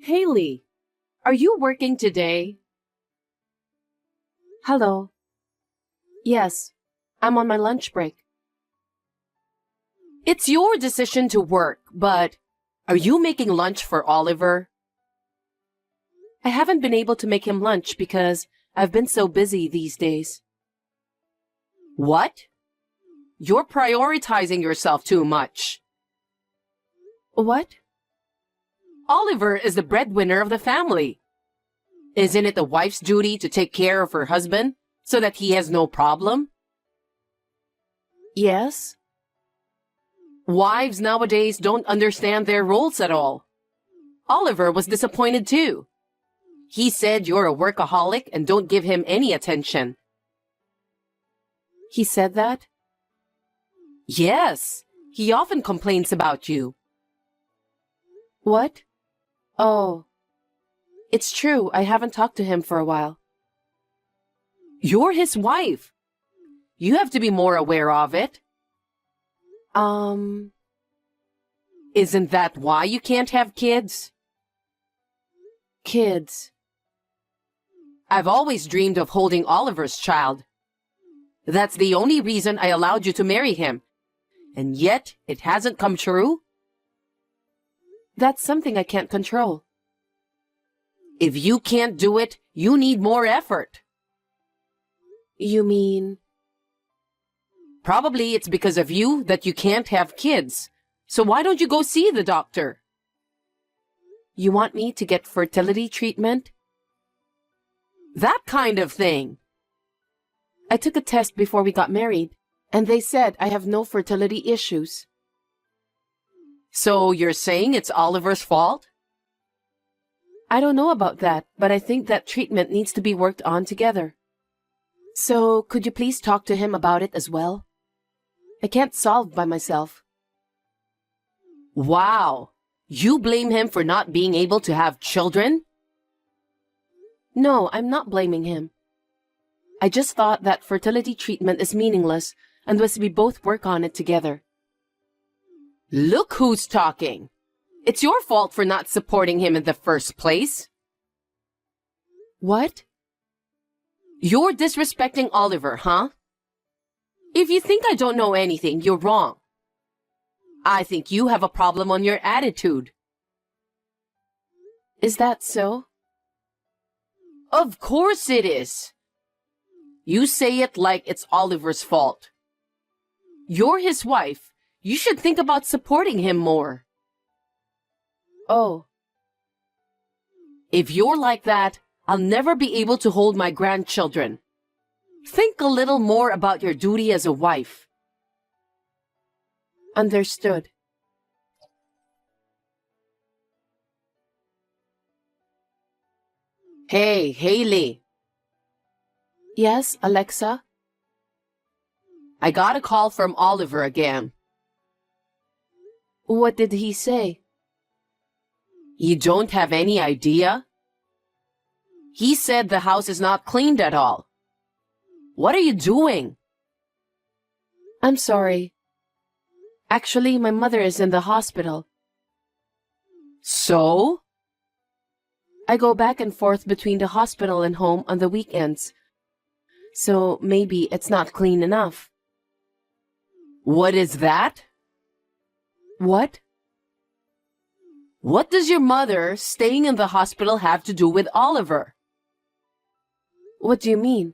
Haley, are you working today? Hello. Yes, I'm on my lunch break. It's your decision to work, but are you making lunch for Oliver? I haven't been able to make him lunch because I've been so busy these days. What? You're prioritizing yourself too much. What? Oliver is the breadwinner of the family. Isn't it the wife's duty to take care of her husband so that he has no problem? Yes. Wives nowadays don't understand their roles at all. Oliver was disappointed too. He said you're a workaholic and don't give him any attention. He said that? Yes. He often complains about you. What? Oh. It's true, I haven't talked to him for a while. You're his wife. You have to be more aware of it. Isn't that why you can't have kids? Kids. I've always dreamed of holding Oliver's child. That's the only reason I allowed you to marry him. And yet, it hasn't come true? That's something I can't control. If you can't do it, you need more effort. You mean? Probably it's because of you that you can't have kids. So why don't you go see the doctor? You want me to get fertility treatment? That kind of thing. I took a test before we got married, and they said I have no fertility issues. So you're saying it's Oliver's fault? I don't know about that, but I think that treatment needs to be worked on together. So could you please talk to him about it as well? I can't solve by myself. Wow! You blame him for not being able to have children? No, I'm not blaming him. I just thought that fertility treatment is meaningless unless we both work on it together. Look who's talking. It's your fault for not supporting him in the first place. What? You're disrespecting Oliver, huh? If you think I don't know anything, you're wrong. I think you have a problem on your attitude. Is that so? Of course it is. You say it like it's Oliver's fault. You're his wife. You should think about supporting him more. Oh. If you're like that, I'll never be able to hold my grandchildren. Think a little more about your duty as a wife. Understood. Hey, Haley. Yes, Alexa? I got a call from Oliver again. What did he say? You don't have any idea? He said the house is not cleaned at all. What are you doing? I'm sorry. Actually, my mother is in the hospital. So? I go back and forth between the hospital and home on the weekends. So maybe it's not clean enough. What is that? What? What does your mother staying in the hospital have to do with Oliver? What do you mean?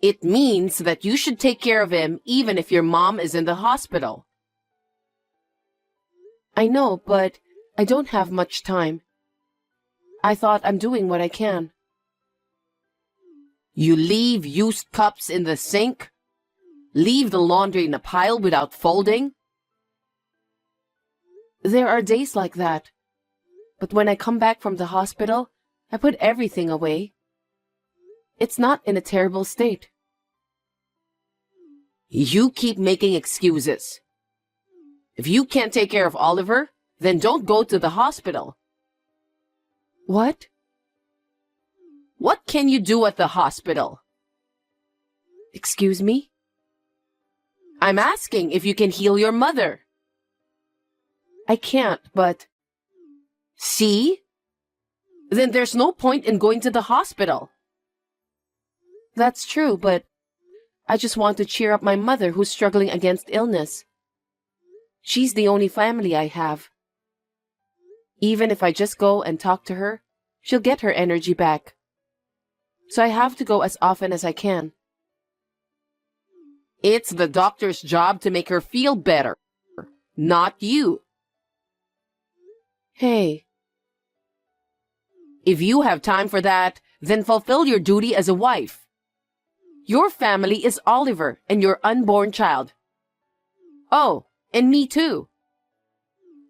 It means that you should take care of him even if your mom is in the hospital. I know, but I don't have much time. I thought I'm doing what I can. You leave used cups in the sink? Leave the laundry in a pile without folding? There are days like that. But when I come back from the hospital, I put everything away. It's not in a terrible state. You keep making excuses. If you can't take care of Oliver, then don't go to the hospital. What? What can you do at the hospital? Excuse me? I'm asking if you can heal your mother. I can't, but... See? Then there's no point in going to the hospital. That's true, but I just want to cheer up my mother who's struggling against illness. She's the only family I have. Even if I just go and talk to her, she'll get her energy back. So I have to go as often as I can. It's the doctor's job to make her feel better, not you. Hey. If you have time for that, then fulfill your duty as a wife. Your family is Oliver and your unborn child. Oh, and me too.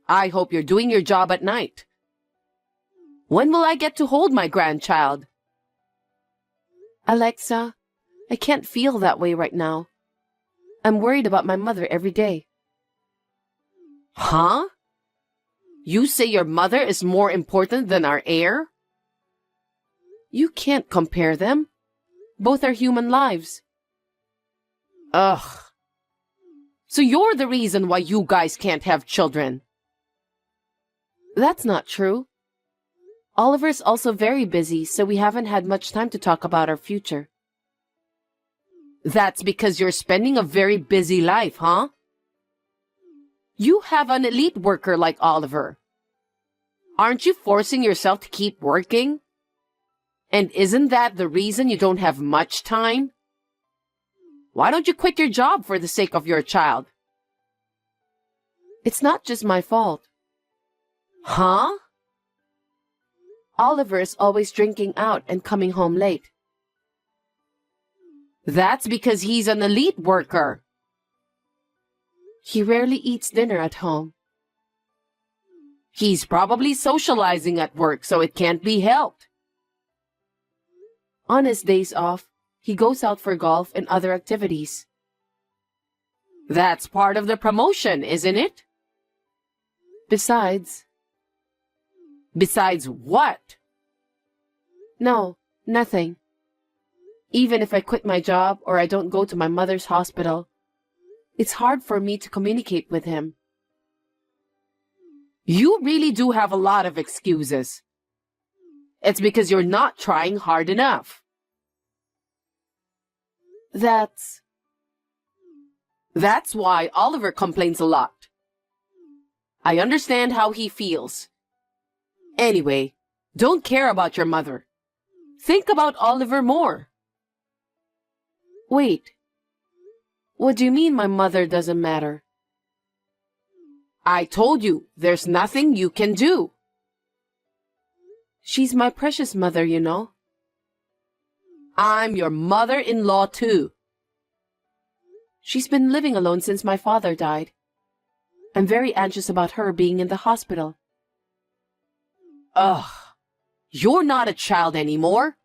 I hope you're doing your job at night. When will I get to hold my grandchild? Alexa, I can't feel that way right now. I'm worried about my mother every day. Huh? You say your mother is more important than our heir? You can't compare them. Both are human lives. Ugh. So you're the reason why you guys can't have children. That's not true. Oliver's also very busy, so we haven't had much time to talk about our future. That's because you're spending a very busy life, huh? You have an elite worker like Oliver. Aren't you forcing yourself to keep working? And isn't that the reason you don't have much time? Why don't you quit your job for the sake of your child? It's not just my fault. Huh? Oliver is always drinking out and coming home late. That's because he's an elite worker. He rarely eats dinner at home. He's probably socializing at work, so it can't be helped. On his days off, he goes out for golf and other activities. That's part of the promotion, isn't it? Besides what? No, nothing. Even if I quit my job or I don't go to my mother's hospital, it's hard for me to communicate with him. You really do have a lot of excuses. It's because you're not trying hard enough. That's why Oliver complains a lot. I understand how he feels. Anyway, don't care about your mother. Think about Oliver more. Wait. What do you mean my mother doesn't matter? I told you, there's nothing you can do. She's my precious mother, you know. I'm your mother-in-law too. She's been living alone since my father died. I'm very anxious about her being in the hospital. Ugh. You're not a child anymore.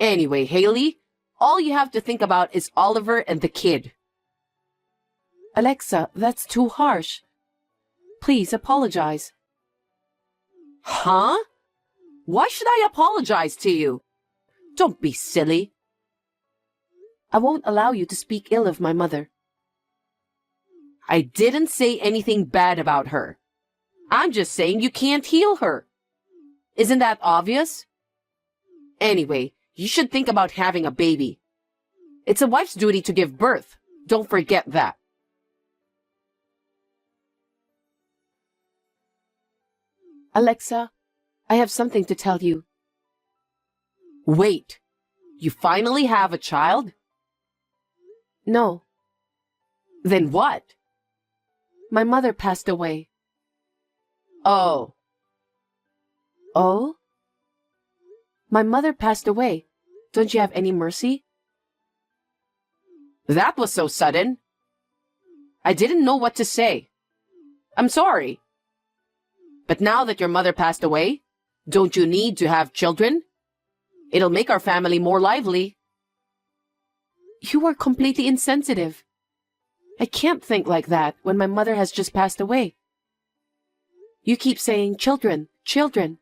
Anyway, Haley, all you have to think about is Oliver and the kid. Alexa, that's too harsh. Please apologize. Huh? Why should I apologize to you? Don't be silly. I won't allow you to speak ill of my mother. I didn't say anything bad about her. I'm just saying you can't heal her. Isn't that obvious? Anyway, you should think about having a baby. It's a wife's duty to give birth. Don't forget that. Alexa, I have something to tell you. Wait, you finally have a child? No. Then what? My mother passed away. Oh. Oh? My mother passed away. Don't you have any mercy? That was so sudden. I didn't know what to say. I'm sorry. But now that your mother passed away, don't you need to have children? It'll make our family more lively. You are completely insensitive. I can't think like that when my mother has just passed away. You keep saying children, children.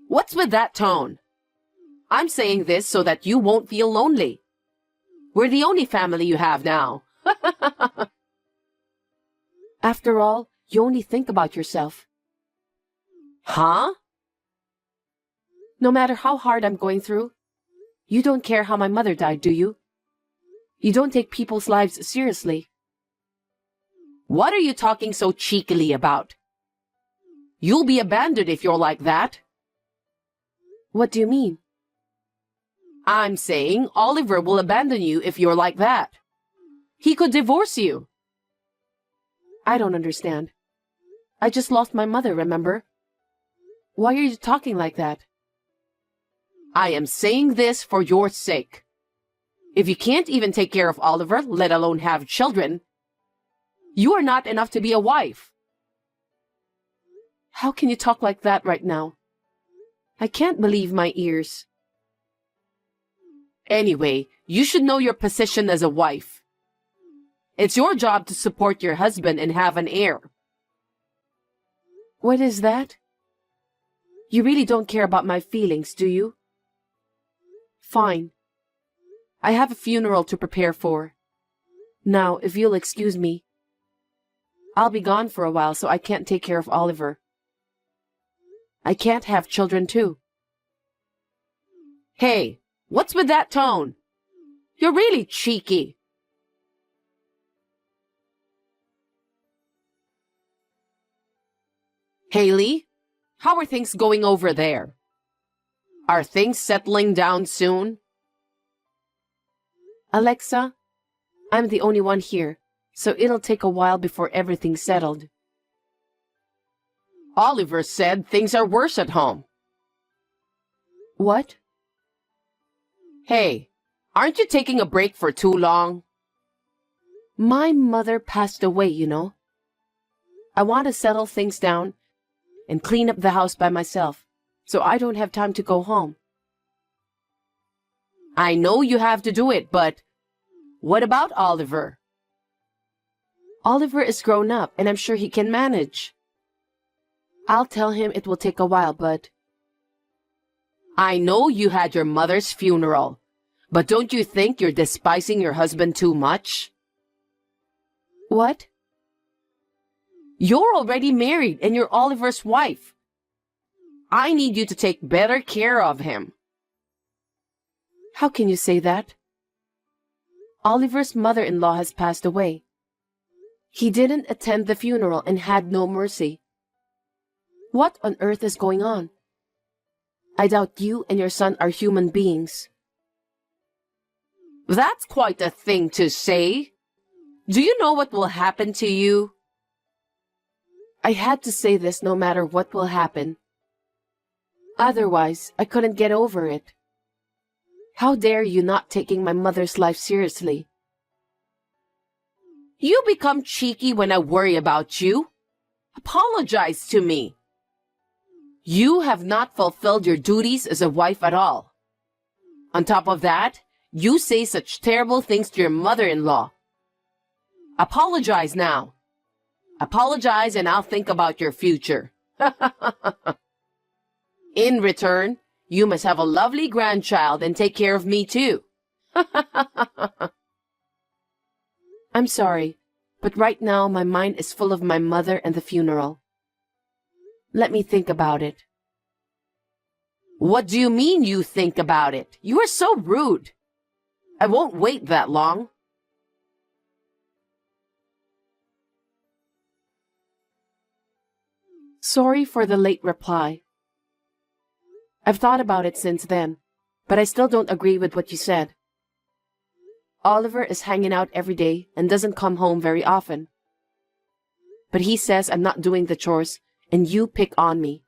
What's with that tone? I'm saying this so that you won't feel lonely. We're the only family you have now. After all, you only think about yourself. Huh? No matter how hard I'm going through, you don't care how my mother died, do you? You don't take people's lives seriously. What are you talking so cheekily about? You'll be abandoned if you're like that. What do you mean? I'm saying Oliver will abandon you if you're like that. He could divorce you. I don't understand. I just lost my mother, remember? Why are you talking like that? I am saying this for your sake. If you can't even take care of Oliver, let alone have children, you are not enough to be a wife. How can you talk like that right now? I can't believe my ears. Anyway, you should know your position as a wife. It's your job to support your husband and have an heir. What is that? You really don't care about my feelings, do you? Fine. I have a funeral to prepare for. Now, if you'll excuse me, I'll be gone for a while, so I can't take care of Oliver. I can't have children too. Hey, what's with that tone? You're really cheeky. Haley, how are things going over there? Are things settling down soon? Alexa, I'm the only one here, so it'll take a while before everything's settled. Oliver said things are worse at home. What? Hey, aren't you taking a break for too long? My mother passed away, you know. I want to settle things down and clean up the house by myself, so I don't have time to go home. I know you have to do it, but what about Oliver? Oliver is grown up, and I'm sure he can manage. I'll tell him it will take a while, but... I know you had your mother's funeral, but don't you think you're despising your husband too much? What? You're already married, and you're Oliver's wife. I need you to take better care of him. How can you say that? Oliver's mother-in-law has passed away. He didn't attend the funeral and had no mercy. What on earth is going on? I doubt you and your son are human beings. That's quite a thing to say. Do you know what will happen to you? I had to say this no matter what will happen. Otherwise, I couldn't get over it. How dare you not taking my mother's life seriously? You become cheeky when I worry about you. Apologize to me. You have not fulfilled your duties as a wife at all. On top of that, you say such terrible things to your mother-in-law. Apologize now. Apologize and I'll think about your future. In return, you must have a lovely grandchild and take care of me too. I'm sorry, but right now my mind is full of my mother and the funeral. Let me think about it. What do you mean you think about it? You are so rude. I won't wait that long. Sorry for the late reply. I've thought about it since then, but I still don't agree with what you said. Oliver is hanging out every day and doesn't come home very often. But he says I'm not doing the chores and you pick on me.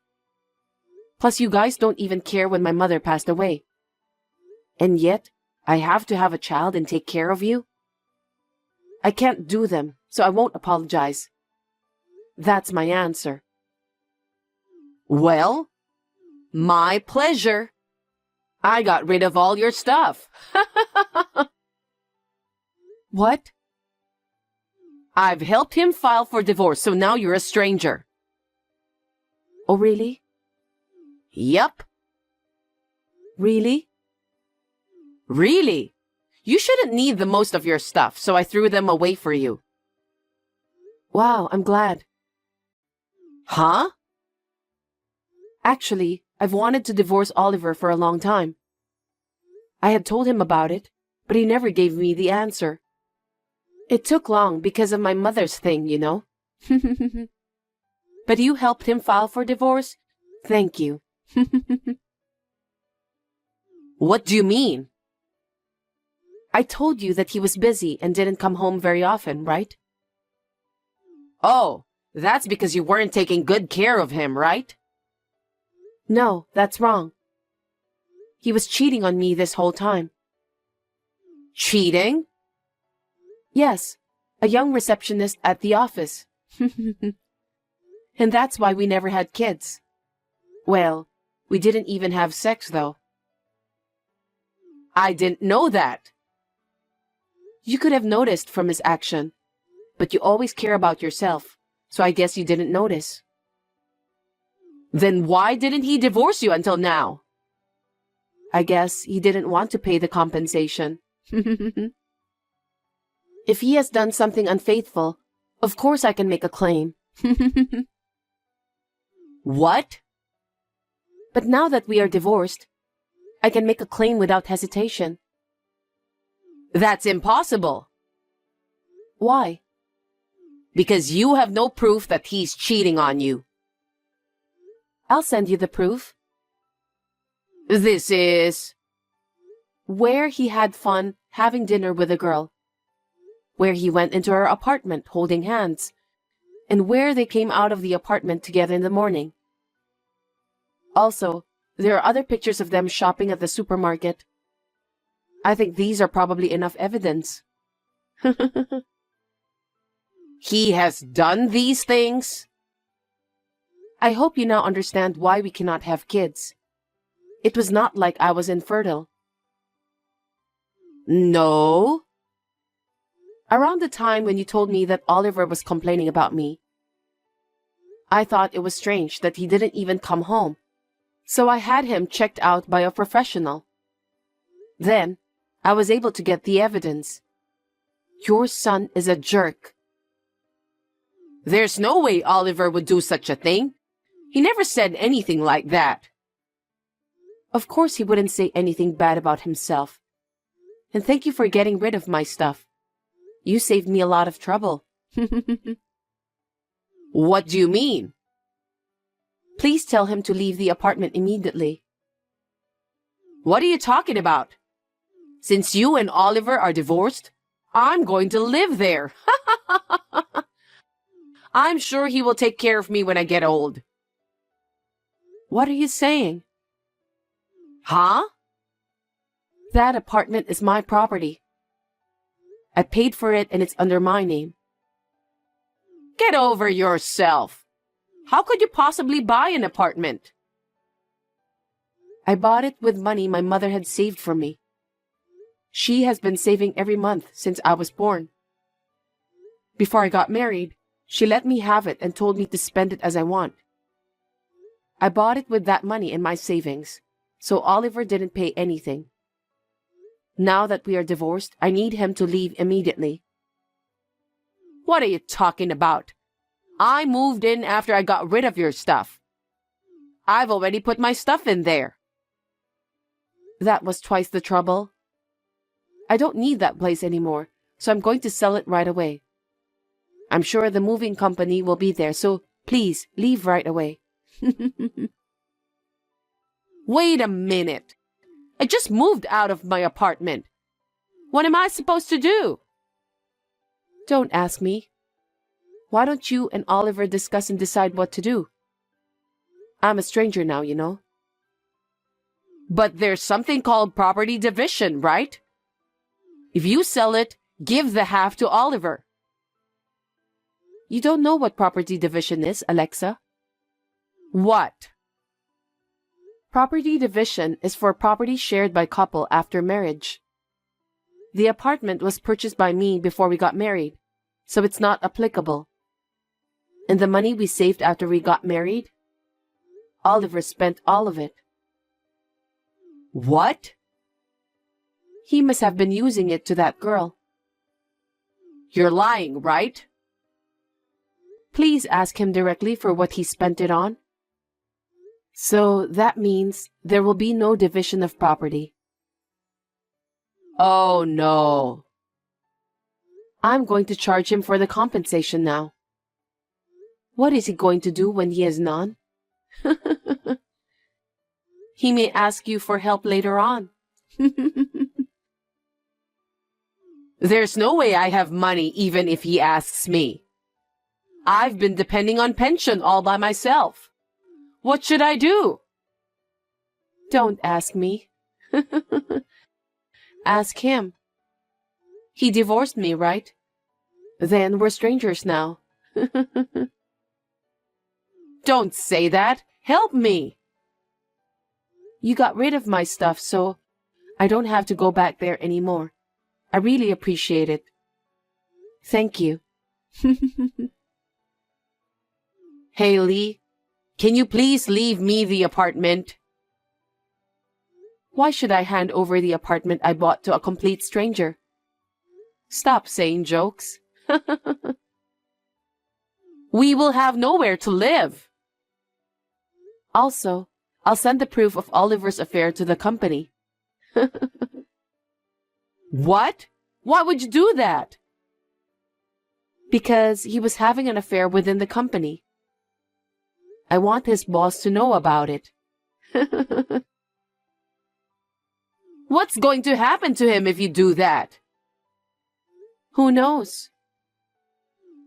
Plus, you guys don't even care when my mother passed away. And yet, I have to have a child and take care of you? I can't do them, so I won't apologize. That's my answer. Well, my pleasure. I got rid of all your stuff. What? I've helped him file for divorce, so now you're a stranger. Oh, really? Yep. Really? Really? You shouldn't need the most of your stuff, so I threw them away for you. Wow, I'm glad. Huh? Actually, I've wanted to divorce Oliver for a long time. I had told him about it, but he never gave me the answer. It took long because of my mother's thing, you know. But you helped him file for divorce? Thank you. What do you mean? I told you that he was busy and didn't come home very often, right? Oh, that's because you weren't taking good care of him, right? No, that's wrong. He was cheating on me this whole time. Cheating? Yes, a young receptionist at the office. And that's why we never had kids. Well, we didn't even have sex, though. I didn't know that. You could have noticed from his action, but you always care about yourself, so I guess you didn't notice. Then why didn't he divorce you until now? I guess he didn't want to pay the compensation. If he has done something unfaithful, of course I can make a claim. What? But now that we are divorced, I can make a claim without hesitation. That's impossible. Why? Because you have no proof that he's cheating on you. I'll send you the proof. This is... where he had fun having dinner with a girl, where he went into her apartment holding hands, and where they came out of the apartment together in the morning. Also, there are other pictures of them shopping at the supermarket. I think these are probably enough evidence. He has done these things? I hope you now understand why we cannot have kids. It was not like I was infertile. No? Around the time when you told me that Oliver was complaining about me, I thought it was strange that he didn't even come home. So I had him checked out by a professional. Then, I was able to get the evidence. Your son is a jerk. There's no way Oliver would do such a thing. He never said anything like that. Of course he wouldn't say anything bad about himself. And thank you for getting rid of my stuff. You saved me a lot of trouble. What do you mean? Please tell him to leave the apartment immediately. What are you talking about? Since you and Oliver are divorced, I'm going to live there. I'm sure he will take care of me when I get old. What are you saying? Huh? That apartment is my property. I paid for it and it's under my name. Get over yourself. How could you possibly buy an apartment? I bought it with money my mother had saved for me. She has been saving every month since I was born. Before I got married, she let me have it and told me to spend it as I want. I bought it with that money and my savings, so Oliver didn't pay anything. Now that we are divorced, I need him to leave immediately. What are you talking about? I moved in after I got rid of your stuff. I've already put my stuff in there. That was twice the trouble. I don't need that place anymore, so I'm going to sell it right away. I'm sure the moving company will be there, so please leave right away. Wait a minute. I just moved out of my apartment. What am I supposed to do? Don't ask me. Why don't you and Oliver discuss and decide what to do? I'm a stranger now, you know. But there's something called property division, right? If you sell it, give the half to Oliver. You don't know what property division is, Alexa. What? Property division is for property shared by couple after marriage. The apartment was purchased by me before we got married, so it's not applicable. And the money we saved after we got married? Oliver spent all of it. What? He must have been using it to that girl. You're lying, right? Please ask him directly for what he spent it on. So that means there will be no division of property. Oh no. I'm going to charge him for the compensation now. What is he going to do when he has none? He may ask you for help later on. There's no way I have money even if he asks me. I've been depending on pension all by myself. What should I do? Don't ask me. Ask him. He divorced me, right? Then we're strangers now. Don't say that. Help me. You got rid of my stuff, so I don't have to go back there anymore. I really appreciate it. Thank you. Haley, can you please leave me the apartment? Why should I hand over the apartment I bought to a complete stranger? Stop saying jokes. We will have nowhere to live. Also, I'll send the proof of Oliver's affair to the company. What? Why would you do that? Because he was having an affair within the company. I want his boss to know about it. What's going to happen to him if you do that? Who knows?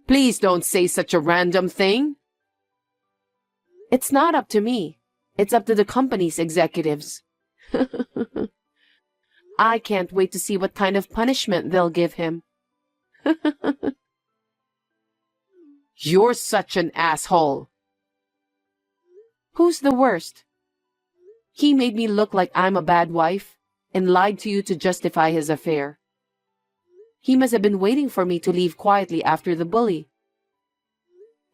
Please don't say such a random thing. It's not up to me. It's up to the company's executives. I can't wait to see what kind of punishment they'll give him. You're such an asshole. Who's the worst? He made me look like I'm a bad wife and lied to you to justify his affair. He must have been waiting for me to leave quietly after the bully.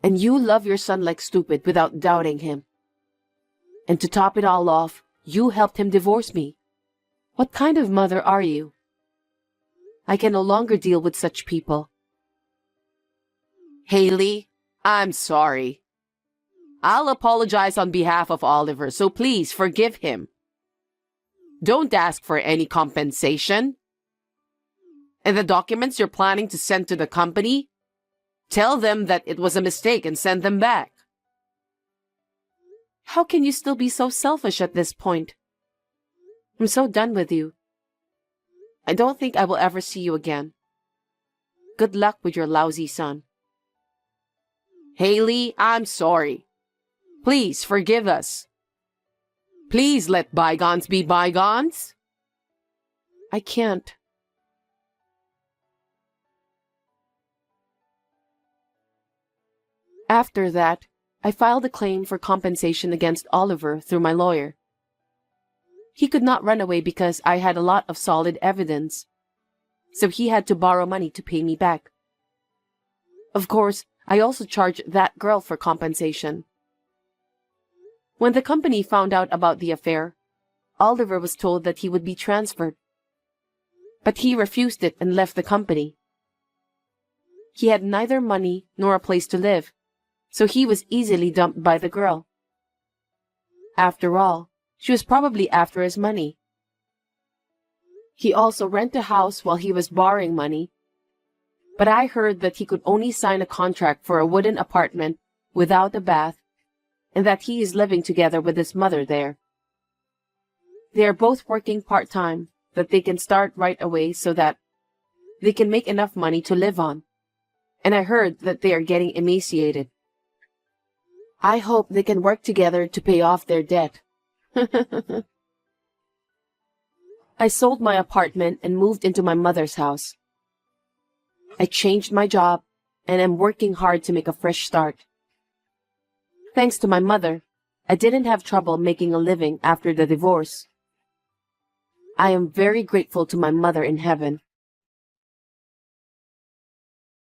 And you love your son like stupid without doubting him. And to top it all off, you helped him divorce me. What kind of mother are you? I can no longer deal with such people. Haley, I'm sorry. I'll apologize on behalf of Oliver, so please forgive him. Don't ask for any compensation. And the documents you're planning to send to the company, tell them that it was a mistake and send them back. How can you still be so selfish at this point? I'm so done with you. I don't think I will ever see you again. Good luck with your lousy son. Haley, I'm sorry. Please forgive us. Please let bygones be bygones. I can't. After that, I filed a claim for compensation against Oliver through my lawyer. He could not run away because I had a lot of solid evidence, so he had to borrow money to pay me back. Of course, I also charged that girl for compensation. When the company found out about the affair, Oliver was told that he would be transferred. But he refused it and left the company. He had neither money nor a place to live, so he was easily dumped by the girl. After all, she was probably after his money. He also rented a house while he was borrowing money, but I heard that he could only sign a contract for a wooden apartment without a bath, and that he is living together with his mother there. They are both working part-time, that they can start right away so that they can make enough money to live on. And I heard that they are getting emaciated. I hope they can work together to pay off their debt. I sold my apartment and moved into my mother's house. I changed my job and am working hard to make a fresh start. Thanks to my mother, I didn't have trouble making a living after the divorce. I am very grateful to my mother in heaven.